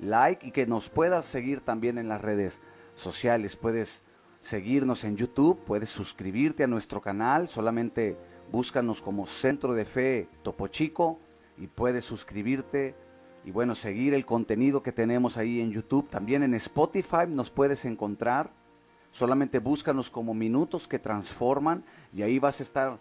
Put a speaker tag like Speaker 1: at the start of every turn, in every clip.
Speaker 1: like y que nos puedas seguir también en las redes sociales. Puedes seguirnos en YouTube, puedes suscribirte a nuestro canal, solamente búscanos como Centro de Fe Topo Chico y puedes suscribirte y bueno, seguir el contenido que tenemos ahí en YouTube. También en Spotify nos puedes encontrar, solamente búscanos como Minutos que Transforman y ahí vas a estar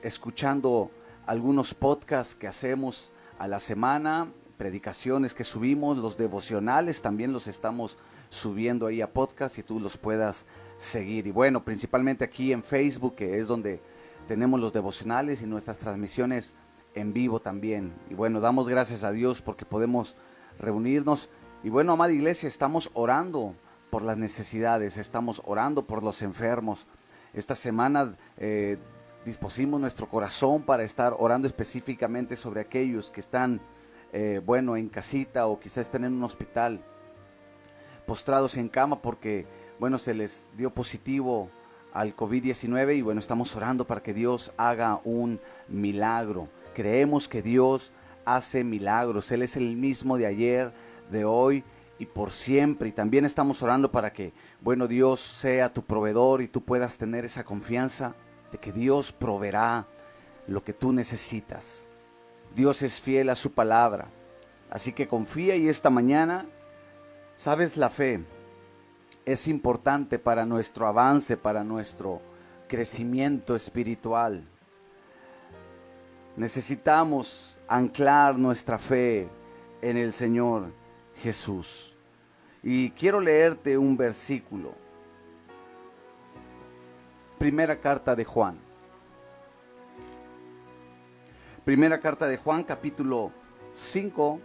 Speaker 1: escuchando algunos podcasts que hacemos a la semana, predicaciones que subimos, los devocionales también los estamos subiendo ahí a podcast y tú los puedas seguir. Y bueno, principalmente aquí en Facebook, que es donde tenemos los devocionales y nuestras transmisiones en vivo también. Y bueno, damos gracias a Dios porque podemos reunirnos. Y bueno, amada iglesia, estamos orando por las necesidades, estamos orando por los enfermos. Esta semana dispusimos nuestro corazón para estar orando específicamente sobre aquellos que están, en casita o quizás estén en un hospital, postrados en cama porque, se les dio positivo al COVID-19 y bueno, estamos orando para que Dios haga un milagro. Creemos que Dios hace milagros, Él es el mismo de ayer, de hoy y por siempre. Y también estamos orando para que, Dios sea tu proveedor y tú puedas tener esa confianza de que Dios proveerá lo que tú necesitas. Dios es fiel a su palabra, así que confía. Y esta mañana, sabes, la fe es importante para nuestro avance, para nuestro crecimiento espiritual. Necesitamos anclar nuestra fe en el Señor Jesús. Y quiero leerte un versículo. Primera carta de Juan. Primera carta de Juan, capítulo 5,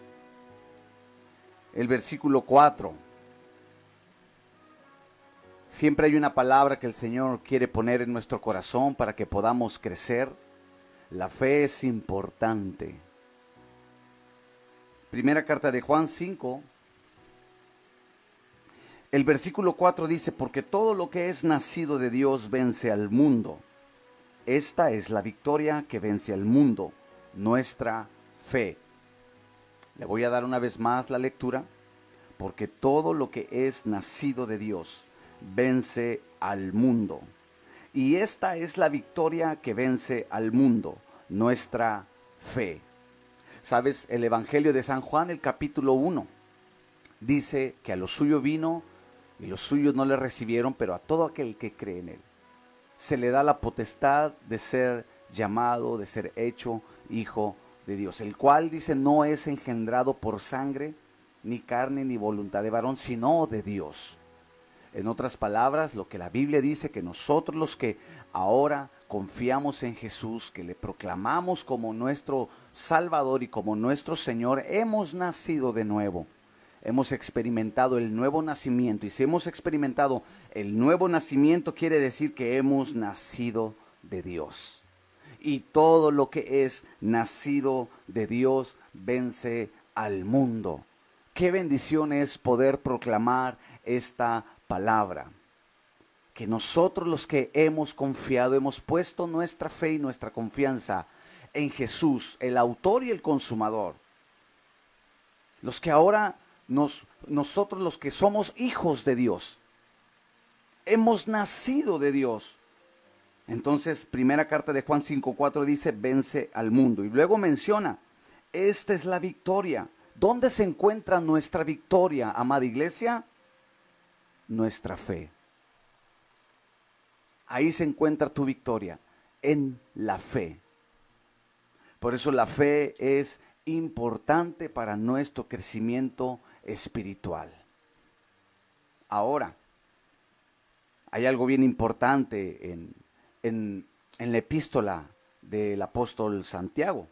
Speaker 1: el versículo 4. Siempre hay una palabra que el Señor quiere poner en nuestro corazón para que podamos crecer. La fe es importante. Primera carta de Juan 5, el versículo 4 dice: porque todo lo que es nacido de Dios vence al mundo. Esta es la victoria que vence al mundo, nuestra fe. Le voy a dar una vez más la lectura. Porque todo lo que es nacido de Dios vence al mundo. Y esta es la victoria que vence al mundo, nuestra fe. ¿Sabes? El Evangelio de San Juan, el capítulo 1, dice que a lo suyo vino y los suyos no le recibieron, pero a todo aquel que cree en él se le da la potestad de ser llamado, de ser hecho hijo de Dios, el cual, dice, no es engendrado por sangre, ni carne, ni voluntad de varón, sino de Dios. En otras palabras, lo que la Biblia dice, que nosotros los que ahora confiamos en Jesús, que le proclamamos como nuestro Salvador y como nuestro Señor, hemos nacido de nuevo. Hemos experimentado el nuevo nacimiento. Y si hemos experimentado el nuevo nacimiento, quiere decir que hemos nacido de Dios. Y todo lo que es nacido de Dios vence al mundo. Qué bendición es poder proclamar esta palabra. Que nosotros los que hemos confiado, hemos puesto nuestra fe y nuestra confianza en Jesús, el autor y el consumador. Los que ahora nosotros los que somos hijos de Dios, hemos nacido de Dios. Entonces, primera carta de Juan 5:4 dice, vence al mundo. Y luego menciona, esta es la victoria. ¿Dónde se encuentra nuestra victoria, amada iglesia? Nuestra fe. Ahí se encuentra tu victoria, en la fe. Por eso la fe es importante para nuestro crecimiento espiritual. Ahora, hay algo bien importante en la epístola del apóstol Santiago,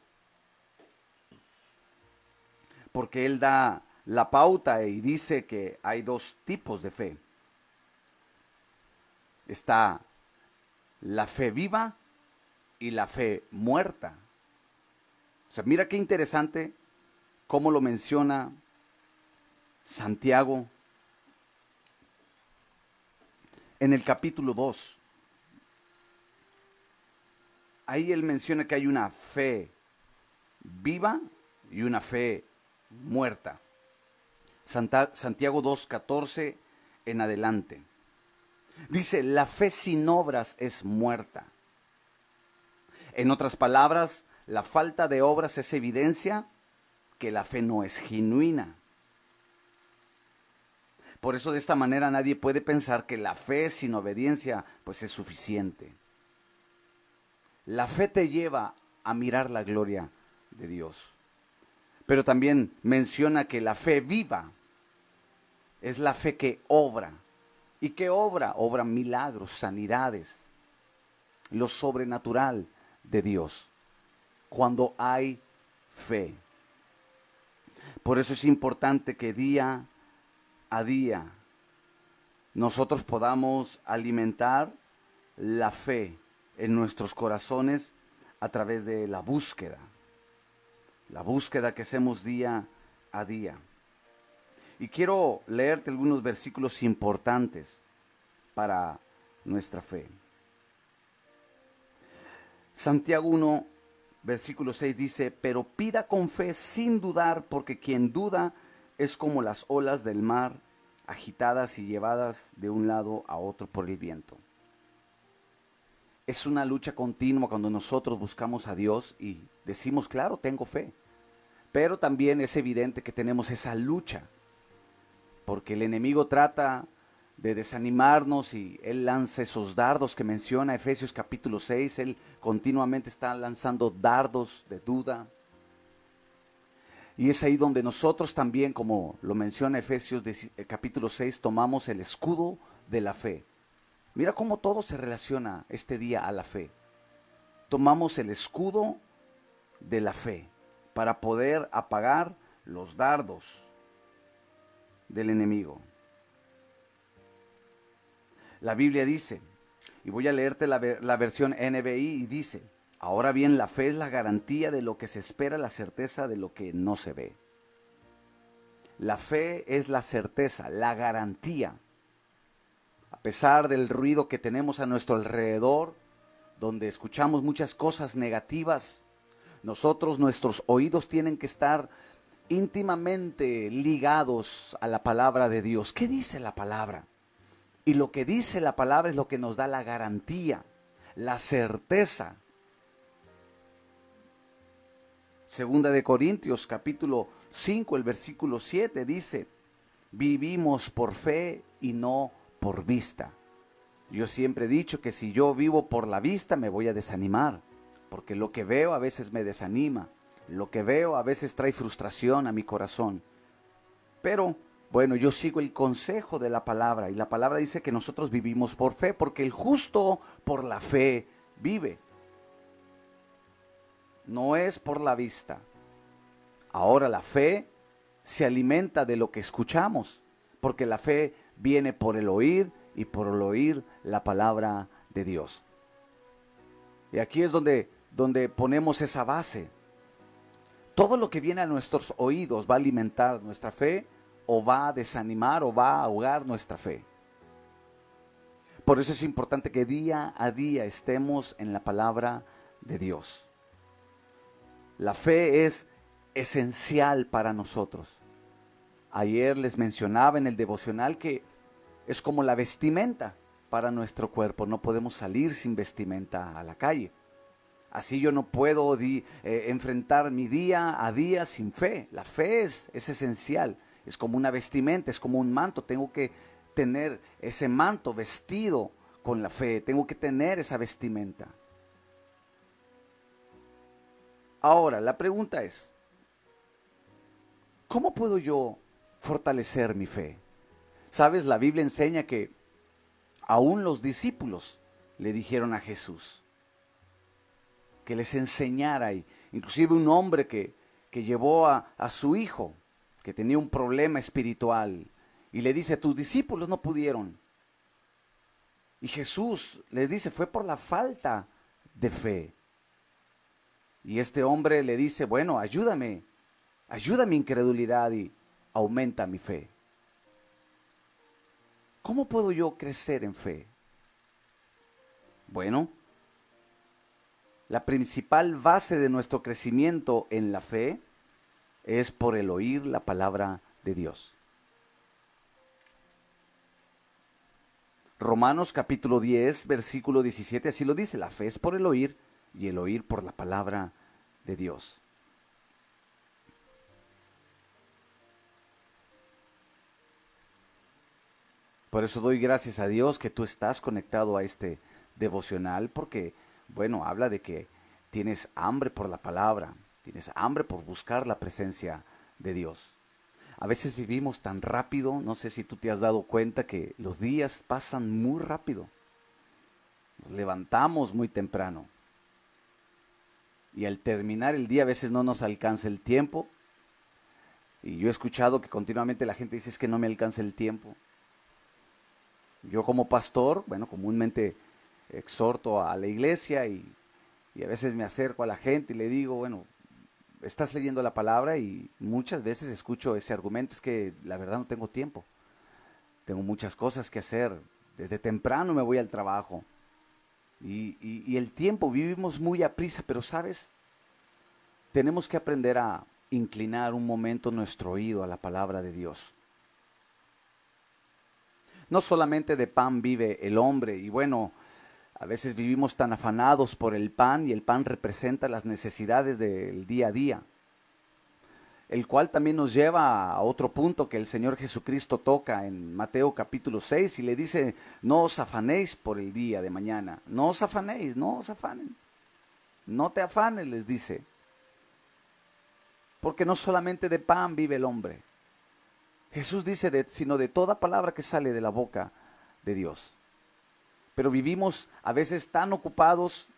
Speaker 1: porque él da la pauta y dice que hay dos tipos de fe. Está la fe viva y la fe muerta. O sea, mira qué interesante cómo lo menciona Santiago en el capítulo 2. Ahí él menciona que hay una fe viva y una fe muerta. Santiago 2:14 en adelante. Dice, la fe sin obras es muerta. En otras palabras, la falta de obras es evidencia que la fe no es genuina. Por eso de esta manera nadie puede pensar que la fe sin obediencia pues es suficiente. La fe te lleva a mirar la gloria de Dios. Pero también menciona que la fe viva es la fe que obra. ¿Y qué obra? Obra milagros, sanidades, lo sobrenatural de Dios, cuando hay fe. Por eso es importante que día a día nosotros podamos alimentar la fe en nuestros corazones a través de la búsqueda que hacemos día a día. Y quiero leerte algunos versículos importantes para nuestra fe. Santiago 1, versículo 6 dice, pero pida con fe sin dudar, porque quien duda es como las olas del mar, agitadas y llevadas de un lado a otro por el viento. Es una lucha continua cuando nosotros buscamos a Dios y decimos, claro, tengo fe. Pero también es evidente que tenemos esa lucha, porque el enemigo trata de desanimarnos y él lanza esos dardos que menciona Efesios capítulo 6. Él continuamente está lanzando dardos de duda. Y es ahí donde nosotros también, como lo menciona Efesios capítulo 6, tomamos el escudo de la fe. Mira cómo todo se relaciona este día a la fe. Tomamos el escudo de la fe para poder apagar los dardos del enemigo. La Biblia dice, y voy a leerte la versión NBI, y dice, ahora bien, la fe es la garantía de lo que se espera, la certeza de lo que no se ve. La fe es la certeza, la garantía. A pesar del ruido que tenemos a nuestro alrededor, donde escuchamos muchas cosas negativas, nuestros oídos tienen que estar íntimamente ligados a la palabra de Dios. ¿Qué dice la palabra? Y lo que dice la palabra es lo que nos da la garantía, la certeza. Segunda de Corintios, capítulo 5, el versículo 7 dice, vivimos por fe y no por vista. Yo siempre he dicho que si yo vivo por la vista me voy a desanimar, porque lo que veo a veces me desanima, lo que veo a veces trae frustración a mi corazón. Pero bueno, yo sigo el consejo de la palabra, y la palabra dice que nosotros vivimos por fe, porque el justo por la fe vive. No es por la vista. Ahora la fe se alimenta de lo que escuchamos, porque la fe viene por el oír y por el oír la palabra de Dios. Y aquí es donde ponemos esa base. Todo lo que viene a nuestros oídos va a alimentar nuestra fe, o va a desanimar, o va a ahogar nuestra fe. Por eso es importante que día a día estemos en la palabra de Dios. La fe es esencial para nosotros. Ayer les mencionaba en el devocional que es como la vestimenta para nuestro cuerpo. No podemos salir sin vestimenta a la calle. Así yo no puedo enfrentar mi día a día sin fe. La fe es esencial. Es como una vestimenta, es como un manto. Tengo que tener ese manto vestido con la fe. Tengo que tener esa vestimenta. Ahora, la pregunta es, ¿cómo puedo yo fortalecer mi fe? Sabes, la Biblia enseña que aún los discípulos le dijeron a Jesús que les enseñara. Inclusive un hombre que llevó a su hijo, que tenía un problema espiritual, y le dice, tus discípulos no pudieron. Y Jesús les dice, fue por la falta de fe. Y este hombre le dice, bueno, ayúdame mi incredulidad y aumenta mi fe. ¿Cómo puedo yo crecer en fe? Bueno, la principal base de nuestro crecimiento en la fe es por el oír la palabra de Dios. Romanos capítulo 10, versículo 17, así lo dice: la fe es por el oír y el oír por la palabra de Dios. Por eso doy gracias a Dios que tú estás conectado a este devocional, porque, bueno, habla de que tienes hambre por la palabra, tienes hambre por buscar la presencia de Dios. A veces vivimos tan rápido, no sé si tú te has dado cuenta que los días pasan muy rápido. Nos levantamos muy temprano y al terminar el día a veces no nos alcanza el tiempo. Y yo he escuchado que continuamente la gente dice: es que no me alcanza el tiempo. Yo como pastor, bueno, comúnmente exhorto a la iglesia y a veces me acerco a la gente y le digo: bueno, estás leyendo la palabra, y muchas veces escucho ese argumento: es que la verdad no tengo tiempo, tengo muchas cosas que hacer, desde temprano me voy al trabajo y el tiempo, vivimos muy a prisa. Pero sabes, tenemos que aprender a inclinar un momento nuestro oído a la palabra de Dios. No solamente de pan vive el hombre, y bueno, a veces vivimos tan afanados por el pan, y el pan representa las necesidades del día a día, el cual también nos lleva a otro punto que el Señor Jesucristo toca en Mateo capítulo 6 y le dice: no os afanéis por el día de mañana, no os afanéis, no os afanen, no te afanes, les dice, porque no solamente de pan vive el hombre. Jesús dice sino de toda palabra que sale de la boca de Dios. Pero vivimos a veces tan ocupados,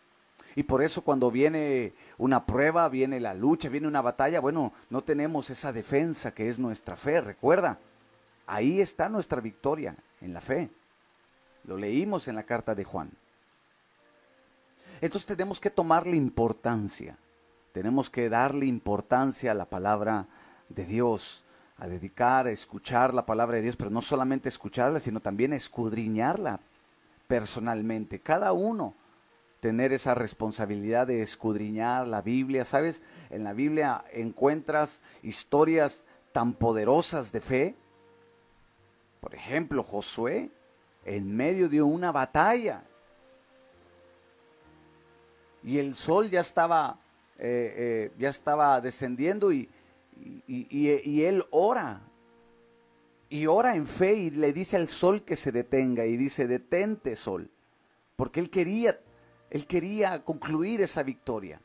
Speaker 1: y por eso cuando viene una prueba, viene la lucha, viene una batalla, bueno, no tenemos esa defensa que es nuestra fe. Recuerda, ahí está nuestra victoria, en la fe. Lo leímos en la carta de Juan. Entonces tenemos que tomarle importancia, tenemos que darle importancia a la palabra de Dios, a dedicar, a escuchar la palabra de Dios, pero no solamente escucharla, sino también escudriñarla personalmente. Cada uno tener esa responsabilidad de escudriñar la Biblia. ¿Sabes? En la Biblia encuentras historias tan poderosas de fe. Por ejemplo, Josué, en medio de una batalla, y el sol ya estaba descendiendo, y él ora, y ora en fe, y le dice al sol que se detenga, y dice: detente, sol, porque él quería concluir esa victoria.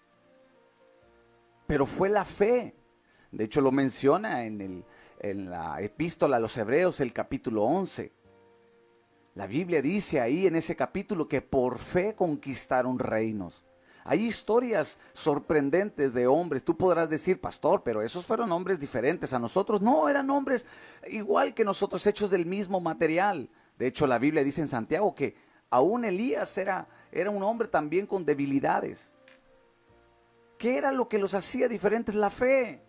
Speaker 1: Pero fue la fe. De hecho lo menciona en la epístola a los Hebreos, el capítulo 11. La Biblia dice ahí en ese capítulo que por fe conquistaron reinos. Hay historias sorprendentes de hombres. Tú podrás decir: pastor, pero esos fueron hombres diferentes a nosotros. No, eran hombres igual que nosotros, hechos del mismo material. De hecho, la Biblia dice en Santiago que aún Elías era un hombre también con debilidades. ¿Qué era lo que los hacía diferentes? La fe.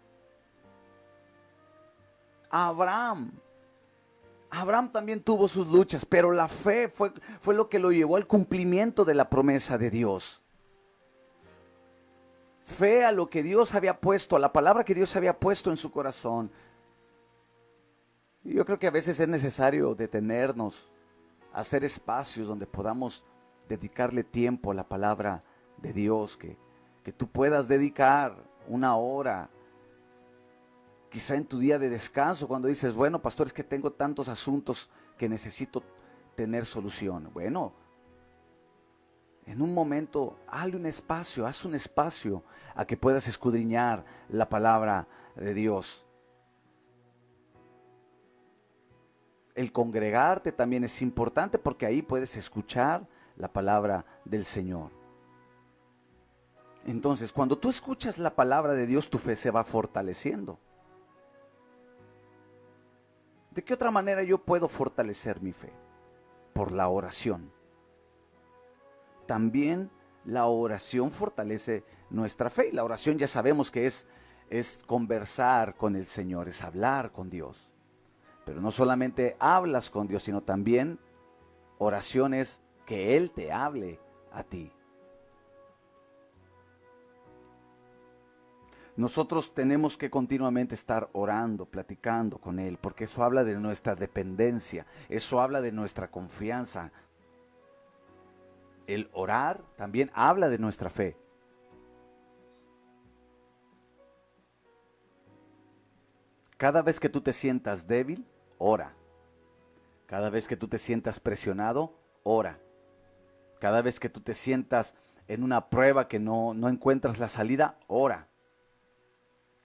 Speaker 1: Abraham también tuvo sus luchas, pero la fe fue lo que lo llevó al cumplimiento de la promesa de Dios. Fe a lo que Dios había puesto, a la palabra que Dios había puesto en su corazón. Y yo creo que a veces es necesario detenernos, hacer espacios donde podamos dedicarle tiempo a la palabra de Dios, que tú puedas dedicar una hora, quizá en tu día de descanso, cuando dices: bueno, pastor, es que tengo tantos asuntos que necesito tener solución. Bueno, en un momento, haz un espacio a que puedas escudriñar la palabra de Dios. El congregarte también es importante, porque ahí puedes escuchar la palabra del Señor. Entonces, cuando tú escuchas la palabra de Dios, tu fe se va fortaleciendo. ¿De qué otra manera yo puedo fortalecer mi fe? Por la oración. También la oración fortalece nuestra fe. Y la oración ya sabemos que es conversar con el Señor, es hablar con Dios. Pero no solamente hablas con Dios, sino también oraciones que Él te hable a ti. Nosotros tenemos que continuamente estar orando, platicando con Él, porque eso habla de nuestra dependencia, eso habla de nuestra confianza. El orar también habla de nuestra fe. Cada vez que tú te sientas débil, ora. Cada vez que tú te sientas presionado, ora. Cada vez que tú te sientas en una prueba que no encuentras la salida, ora.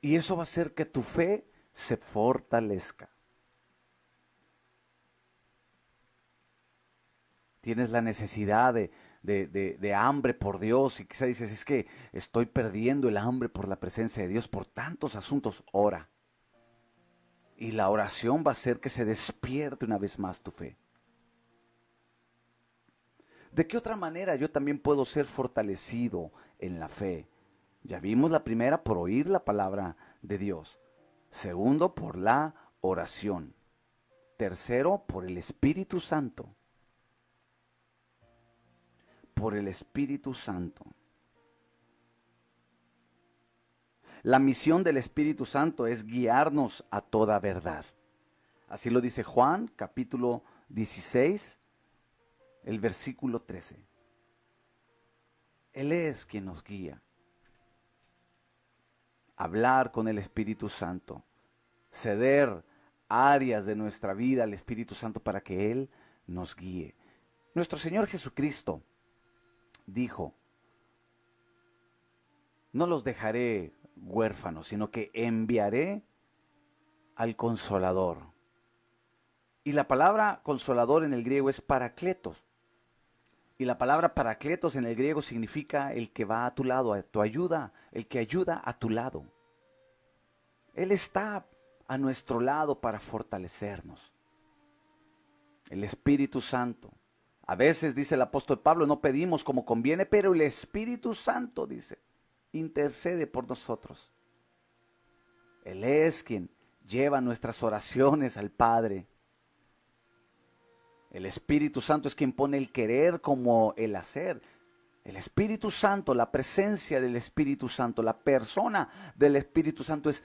Speaker 1: Y eso va a hacer que tu fe se fortalezca. Tienes la necesidad de hambre por Dios y quizá dices, es que estoy perdiendo el hambre por la presencia de Dios, por tantos asuntos, ora. Y la oración va a hacer que se despierte una vez más tu fe. ¿De qué otra manera yo también puedo ser fortalecido en la fe? Ya vimos la primera, por oír la palabra de Dios. Segundo, por la oración. Tercero, por el Espíritu Santo. Por el Espíritu Santo. La misión del Espíritu Santo es guiarnos a toda verdad. Así lo dice Juan, capítulo 16, el versículo 13. Él es quien nos guía. Hablar con el Espíritu Santo, ceder áreas de nuestra vida al Espíritu Santo para que Él nos guíe. Nuestro Señor Jesucristo dijo, no los dejaré huérfanos, sino que enviaré al Consolador. Y la palabra consolador en el griego es parakletos. Y la palabra parakletos en el griego significa el que va a tu lado, a tu ayuda, el que ayuda a tu lado. Él está a nuestro lado para fortalecernos. El Espíritu Santo. A veces, dice el apóstol Pablo, no pedimos como conviene, pero el Espíritu Santo, dice, intercede por nosotros. Él es quien lleva nuestras oraciones al Padre. El Espíritu Santo es quien pone el querer como el hacer. El Espíritu Santo, la presencia del Espíritu Santo, la persona del Espíritu Santo es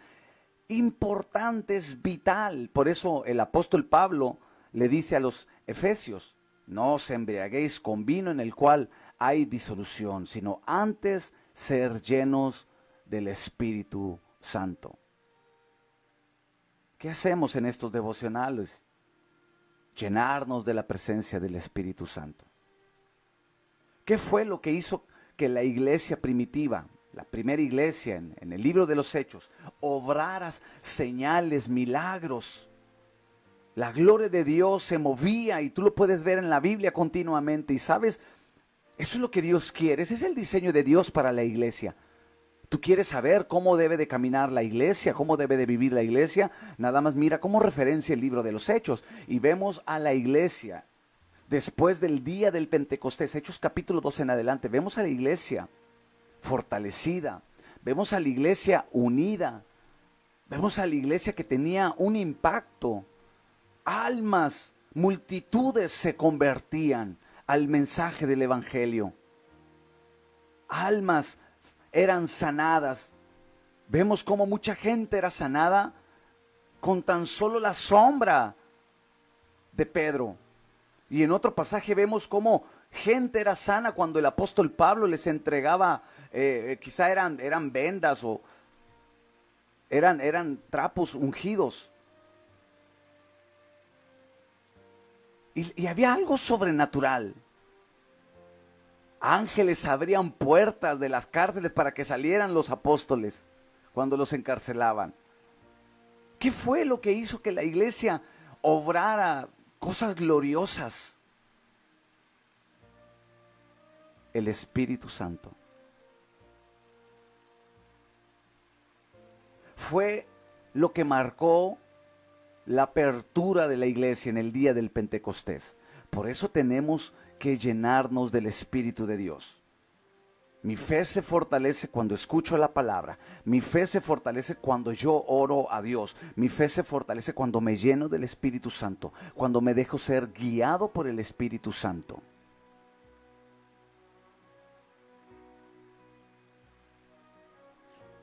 Speaker 1: importante, es vital. Por eso el apóstol Pablo le dice a los efesios, no os embriaguéis con vino en el cual hay disolución, sino antes ser llenos del Espíritu Santo. ¿Qué hacemos en estos devocionales? Llenarnos de la presencia del Espíritu Santo. ¿Qué fue lo que hizo que la iglesia primitiva, la primera iglesia en el libro de los Hechos, obrara señales, milagros? La gloria de Dios se movía y tú lo puedes ver en la Biblia continuamente. Y sabes, eso es lo que Dios quiere, ese es el diseño de Dios para la iglesia. ¿Tú quieres saber cómo debe de caminar la iglesia, cómo debe de vivir la iglesia? Nada más mira como referencia el libro de los Hechos y vemos a la iglesia después del día del Pentecostés, Hechos capítulo 2 en adelante, vemos a la iglesia fortalecida, vemos a la iglesia unida, vemos a la iglesia que tenía un impacto, almas, multitudes se convertían al mensaje del evangelio, almas eran sanadas. Vemos cómo mucha gente era sanada con tan solo la sombra de Pedro. Y en otro pasaje vemos cómo gente era sana cuando el apóstol Pablo les entregaba, quizá eran vendas o eran trapos ungidos. Y había algo sobrenatural. Ángeles abrían puertas de las cárceles para que salieran los apóstoles cuando los encarcelaban. ¿Qué fue lo que hizo que la iglesia obrara cosas gloriosas? El Espíritu Santo. Fue lo que marcó la apertura de la iglesia en el día del Pentecostés. Por eso tenemos que llenarnos del Espíritu de Dios. Mi fe se fortalece cuando escucho la palabra. Mi fe se fortalece cuando yo oro a Dios. Mi fe se fortalece cuando me lleno del Espíritu Santo, cuando me dejo ser guiado por el Espíritu Santo.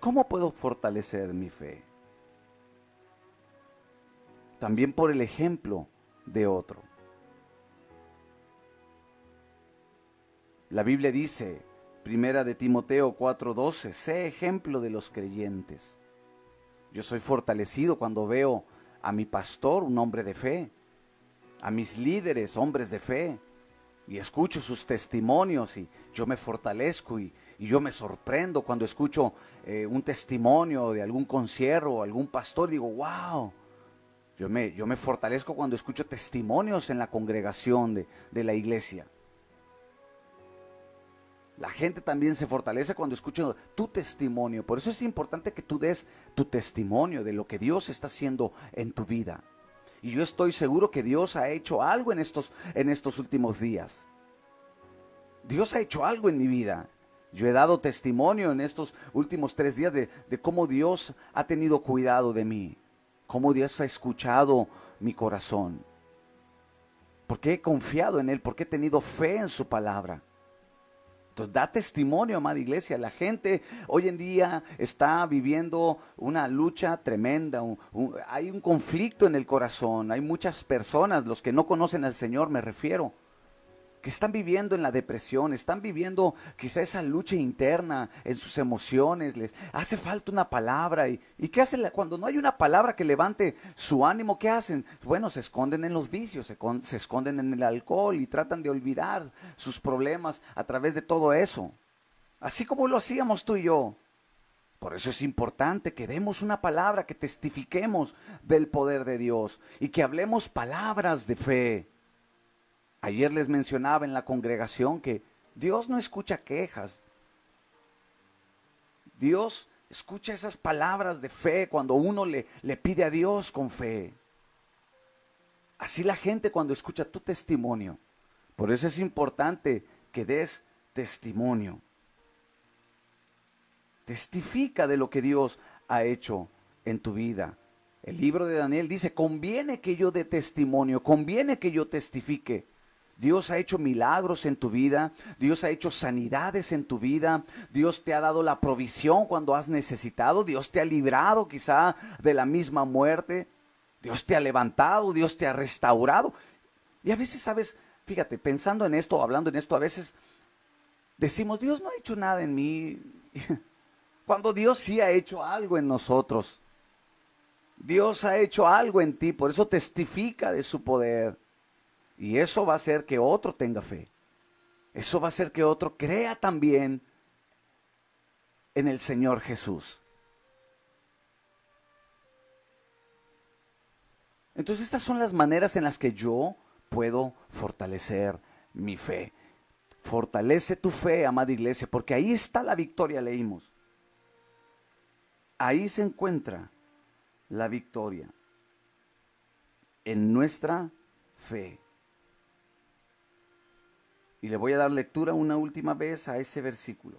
Speaker 1: ¿Cómo puedo fortalecer mi fe? También por el ejemplo de otro. La Biblia dice, Primera de Timoteo 4:12, sé ejemplo de los creyentes. Yo soy fortalecido cuando veo a mi pastor, un hombre de fe, a mis líderes, hombres de fe, y escucho sus testimonios y yo me fortalezco y yo me sorprendo cuando escucho un testimonio de algún consiervo o algún pastor, digo, wow. Yo me fortalezco cuando escucho testimonios en la congregación de la iglesia. La gente también se fortalece cuando escucha tu testimonio. Por eso es importante que tú des tu testimonio de lo que Dios está haciendo en tu vida. Y yo estoy seguro que Dios ha hecho algo en estos últimos días. Dios ha hecho algo en mi vida. Yo he dado testimonio en estos últimos 3 días de cómo Dios ha tenido cuidado de mí. Cómo Dios ha escuchado mi corazón. Porque he confiado en Él, porque he tenido fe en su palabra. Entonces da testimonio, amada iglesia. La gente hoy en día está viviendo una lucha tremenda. Hay un conflicto en el corazón. Hay muchas personas, los que no conocen al Señor me refiero, que están viviendo en la depresión, están viviendo quizá esa lucha interna en sus emociones, les hace falta una palabra. ¿Y qué hacen cuando no hay una palabra que levante su ánimo? ¿Qué hacen? Bueno, se esconden en los vicios, se esconden en el alcohol y tratan de olvidar sus problemas a través de todo eso. Así como lo hacíamos tú y yo. Por eso es importante que demos una palabra, que testifiquemos del poder de Dios y que hablemos palabras de fe. Ayer les mencionaba en la congregación que Dios no escucha quejas. Dios escucha esas palabras de fe cuando uno le pide a Dios con fe. Así la gente cuando escucha tu testimonio. Por eso es importante que des testimonio. Testifica de lo que Dios ha hecho en tu vida. El libro de Daniel dice, conviene que yo dé testimonio, conviene que yo testifique. Dios ha hecho milagros en tu vida, Dios ha hecho sanidades en tu vida, Dios te ha dado la provisión cuando has necesitado, Dios te ha librado quizá de la misma muerte, Dios te ha levantado, Dios te ha restaurado. Y a veces, sabes, fíjate, pensando en esto, hablando en esto, a veces decimos, Dios no ha hecho nada en mí, cuando Dios sí ha hecho algo en nosotros. Dios ha hecho algo en ti, por eso testifica de su poder. Y eso va a hacer que otro tenga fe. Eso va a hacer que otro crea también en el Señor Jesús. Entonces estas son las maneras en las que yo puedo fortalecer mi fe. Fortalece tu fe, amada iglesia, porque ahí está la victoria, leímos. Ahí se encuentra la victoria, en nuestra fe. Y le voy a dar lectura una última vez a ese versículo.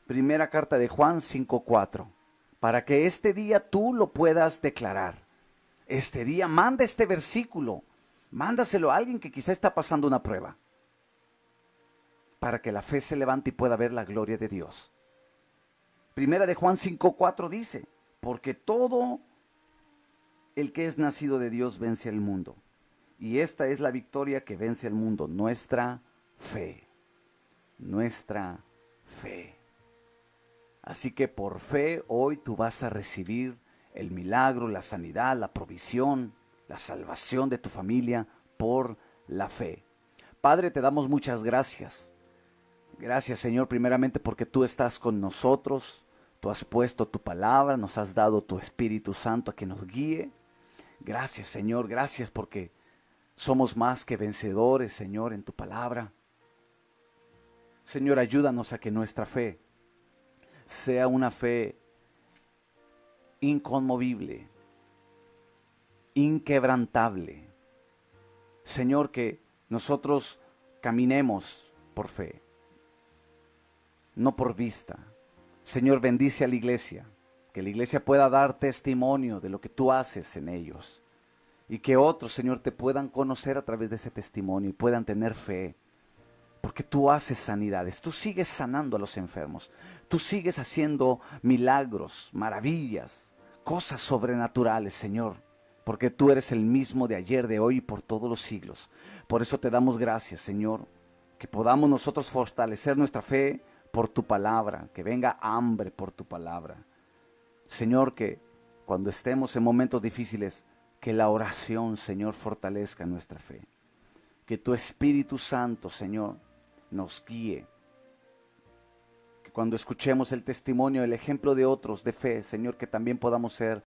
Speaker 1: Primera carta de Juan 5:4. Para que este día tú lo puedas declarar. Este día manda este versículo. Mándaselo a alguien que quizá está pasando una prueba. Para que la fe se levante y pueda ver la gloria de Dios. Primera de Juan 5:4 dice, porque todo el que es nacido de Dios vence al mundo. Y esta es la victoria que vence al mundo, nuestra fe. Nuestra fe. Así que por fe hoy tú vas a recibir el milagro, la sanidad, la provisión, la salvación de tu familia por la fe. Padre, te damos muchas gracias. Gracias, Señor, primeramente porque tú estás con nosotros. Tú has puesto tu palabra, nos has dado tu Espíritu Santo a que nos guíe. Gracias, Señor, gracias porque somos más que vencedores, Señor, en tu palabra. Señor, ayúdanos a que nuestra fe sea una fe inconmovible, inquebrantable. Señor, que nosotros caminemos por fe, no por vista. Señor, bendice a la iglesia, que la iglesia pueda dar testimonio de lo que tú haces en ellos. Y que otros, Señor, te puedan conocer a través de ese testimonio y puedan tener fe. porque tú haces sanidades, tú sigues sanando a los enfermos, tú sigues haciendo milagros, maravillas, cosas sobrenaturales, Señor, porque tú eres el mismo de ayer, de hoy y por todos los siglos. Por eso te damos gracias, Señor, que podamos nosotros fortalecer nuestra fe por tu palabra, que venga hambre por tu palabra. Señor, que cuando estemos en momentos difíciles, que la oración, Señor, fortalezca nuestra fe. Que tu Espíritu Santo, Señor, nos guíe. Que cuando escuchemos el testimonio, el ejemplo de otros de fe, Señor, que también podamos ser